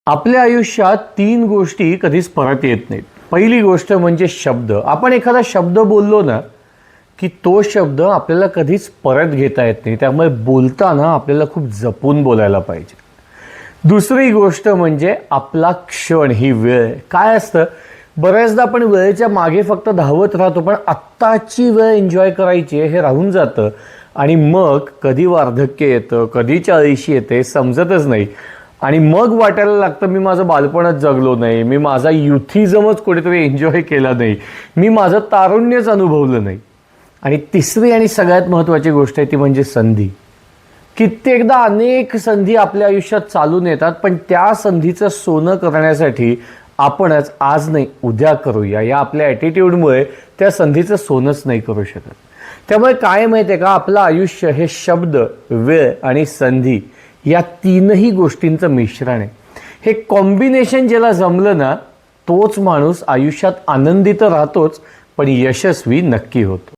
आपल्या आयुष्यात तीन गोष्टी कधीच परत येत नाहीत. पहिली गोष्ट म्हणजे शब्द. आपण एखादा शब्द बोललो ना की तो शब्द आपल्याला कधीच परत घेता येत नाही. त्यामुळे बोलताना आपल्याला खूप जपून बोलायला पाहिजे. दुसरी गोष्ट म्हणजे आपला क्षण, ही वेळ. काय असतं, बऱ्याचदा आपण वेळेच्या मागे फक्त धावत राहतो, पण आत्ताची वेळ एन्जॉय करायची हे राहून जातं आणि मग कधी वार्धक्य येतं, कधी 40 येते, समजतच नाही. आणि मग वाटायला लागतं मी माझं बालपणच जगलो नाही, मी माझा युथिझमच कुठेतरी एन्जॉय केला नाही, मी माझं तारुण्यच अनुभवलं नाही. आणि तिसरी आणि सगळ्यात महत्त्वाची गोष्ट आहे ती म्हणजे संधी. कित्येकदा अनेक संधी आपल्या आयुष्यात चालून येतात, पण त्या संधीचं सोनं करण्यासाठी आपणच आज नाही उद्या करूया या आपल्या ॲटिट्यूडमुळे त्या संधीचं सोनंच नाही करू शकत. त्यामुळे काय माहिती आहे का, आपलं आयुष्य हे शब्द, वेळ आणि संधी या तीनही गोष्टींचं मिश्रण आहे. हे कॉम्बिनेशन ज्याला जमलं ना, तोच माणूस आयुष्यात आनंदी तर राहतोच, पण यशस्वी नक्की होतो.